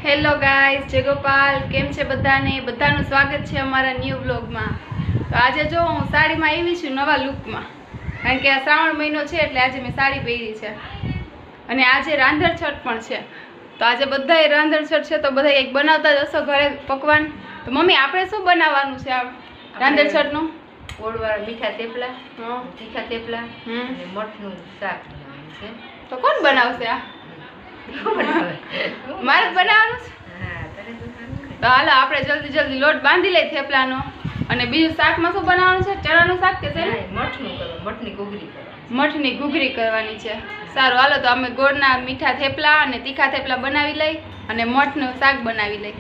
Hello guys, જય ગોપાલ. કેમ છે બધાને? બધાનું સ્વાગત છે અમારા ન્યૂ વ્લોગમાં. તો આજે જો હું સાડીમાં આવી છું નવા લુકમાં, કારણ કે આ શ્રાવણ મહિનો છે એટલે આજે મેં સાડી પહેરી છે અને આજે રાંધણછઠ પણ છે. તો આજે બધાએ રાંધણછઠ છે તો બધા કંઈક બનાવતા જ હશો ઘરે પકવાન. તો મમ્મી આપણે શું બનાવવાનું છે આ રાંધણછઠનું? ઓળવાળા મીઠા થેપલા, તીખા થેપલા અને મઠનું શાક બનાવવાનું છે. તો કોણ બનાવશે આ? મારે જ બનાવવાનું છે. તો હાલો આપણે જલ્દી જલ્દી લોટ બાંધી લઈએ થેપલાનો. અને બીજું શાકમાં શું બનાવવાનું છે? ચણાનું શાક કે છે? મઠની ઘૂઘરી કરવાની છે. સારું, હાલો તો અમે ગોળના મીઠા થેપલા અને તીખા થેપલા બનાવી લઈ અને મઠનું શાક બનાવી લઈ.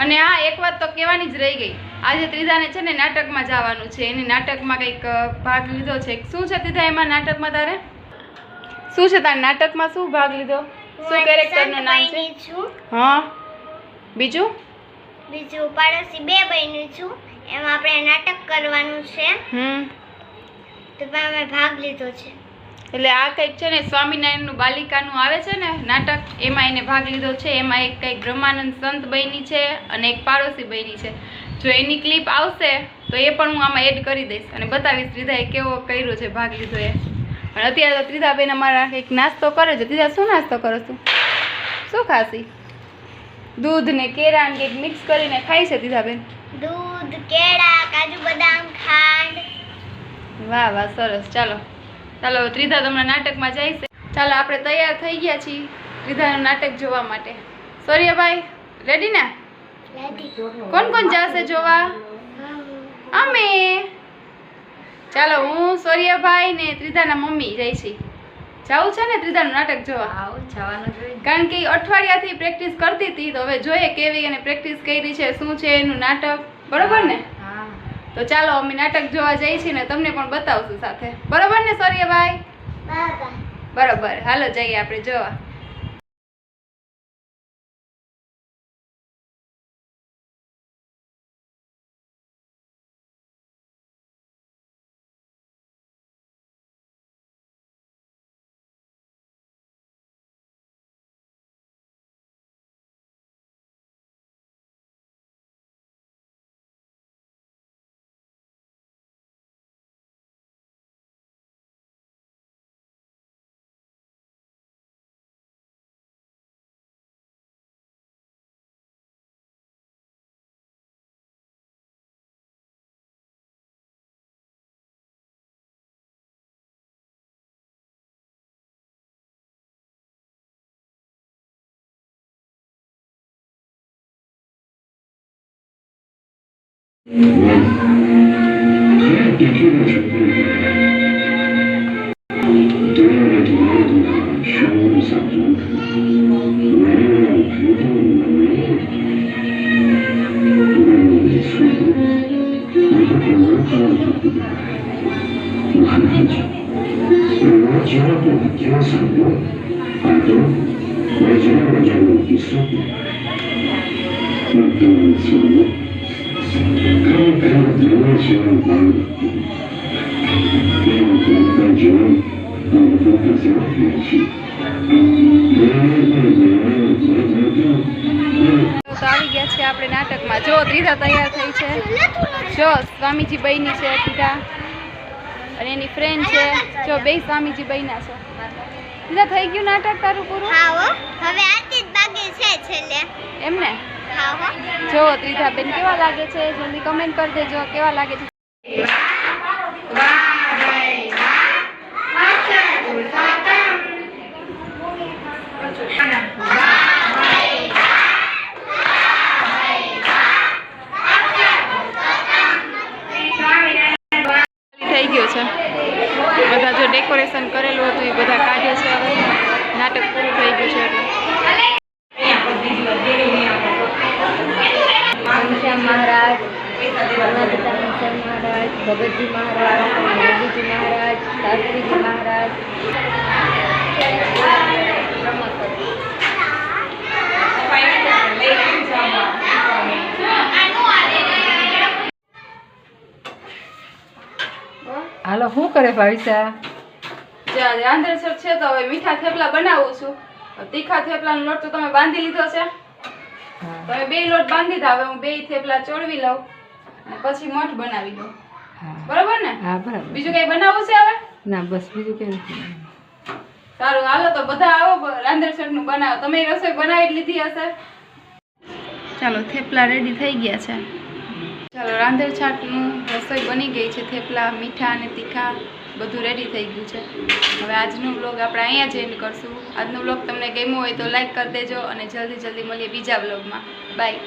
અને હા, એક વાત તો કહેવાની જ રહી ગઈ. આજે ત્રિધાને છે ને નાટકમાં જવાનું છે. એને નાટકમાં કંઈક ભાગ લીધો છે. શું છે ત્રિધા એમાં નાટકમાં તારે? શું છે તારા નાટકમાં? શું ભાગ લીધો? શું કેરેક્ટરનું નામ છે? હા, બીજું પાડોશી બે બહેનું છું. એમાં આપણે નાટક કરવાનું છે. તો અમે ભાગ લીધો છે. એટલે આ કંઈક છે ને સ્વામિનારાયણનું બાલિકાનું આવે છે ને નાટક, એમાં એને ભાગ લીધો છે. એમાં એક કંઈક બ્રહ્માનંદ સંત બની છે અને એક પાડોશી બની છે. જો એની ક્લિપ આવશે તો એ પણ હું આમાં એડ કરી દઈશ અને બતાવીશ ત્રિધાએ કેવો કર્યો છે ભાગ લીધો એ. અને અત્યારે તો ત્રિધાબેન અમારા કંઈક નાસ્તો કરે છે. ત્રિધા શું નાસ્તો કરો છું? શું ખાશી? દૂધ ને કેળા ને કંઈક મિક્સ કરીને ખાઈ છે ત્રિધાબેન? દૂધ, કેળા, કાજુ બદામ, ખાંડ. વાહ વાહ, સરસ. ચાલો ચાલો, ત્રિધા તમારા નાટકમાં જાય છે. ચાલો આપણે તૈયાર થઈ ગયા છીએ ત્રિધાનું નાટક જોવા માટે. સૌર્યભાઈ રેડી ને? કોણ કોણ જશે જોવા? અમે. ચાલો, હું, સૌર્યભાઈ ને ત્રિધાના મમ્મી જાય છે. જવું છે ને ત્રિધાનું નાટક જોવા? કારણ કે અઠવાડિયાથી પ્રેક્ટિસ કરતી હતી, તો હવે જોઈએ કેવી એને પ્રેક્ટિસ કરી છે, શું છે એનું નાટક. બરોબર ને? તો ચાલો અમે નાટક જોવા જઈએ છીએ ને તમને પણ બતાવશું સાથે. બરોબર ને સૌર્યભાઈ? બરોબર, હાલો જઈએ આપણે જોવા. આવી ગયા છે આપણે નાટકમાં. જો ત્રિધા તૈયાર થઈ છે. જો સ્વામીજી બની છે ત્રિધા અને એની ફ્રેન્ડ છે. જો બે સ્વામીજી બન્યા છે. ત્રિધા થઈ ગયું નાટક તારું પૂરું? હવે આરતી જ બાકી છે છેલ્લે. એમ ને? જો ત્રિધા બેન કેવા લાગે છે? જલ્દી કમેન્ટ કરી દેજો કેવા લાગે છે. થઈ ગયો છે. બધા જો ડેકોરેશન કરેલું હતું એ બધા કાઢે છે. હવે નાટક પૂરું થઈ ગયું છે એટલે મહારાજ, મહારાજ, ભગતજી મહારાજ, મોદીજી મહારાજ, શાસ્ત્રીજી મહારાજ. હાલો, શું કરે ભાવિસા? રાંધણછઠ છે તો હવે મીઠા થેપલા બનાવું છું. તીખા થેપલાનો લોટ તો તમે બાંધી લીધો છે. તમે 2 લોટ બાંધી દો. હવે હું 2 થેપલા ચોળવી લઉં અને પછી મઠ બનાવી દઉં. બરાબર ને? હા બરાબર. બીજું કઈ બનાવવું છે હવે? ના બસ બીજું કઈ નથી. સારું હાલો તો બધા આવો રાંધણસઠનું બનાવો. તમે રસોઈ બનાવી જ લીધી હશે. ચાલો થેપલા રેડી થઈ ગયા છે. ચાલો રાંધણછાટનું રસોઈ બની ગઈ છે. થેપલા મીઠા અને તીખા બધું રેડી થઈ ગયું છે. હવે આજનો વ્લોગ આપણે અહીંયા જ એન્ડ કરશું. આજનો વ્લોગ તમને ગમ્યો હોય તો લાઈક કરી દેજો અને જલ્દી મળીએ બીજા વ્લોગમાં. બાય.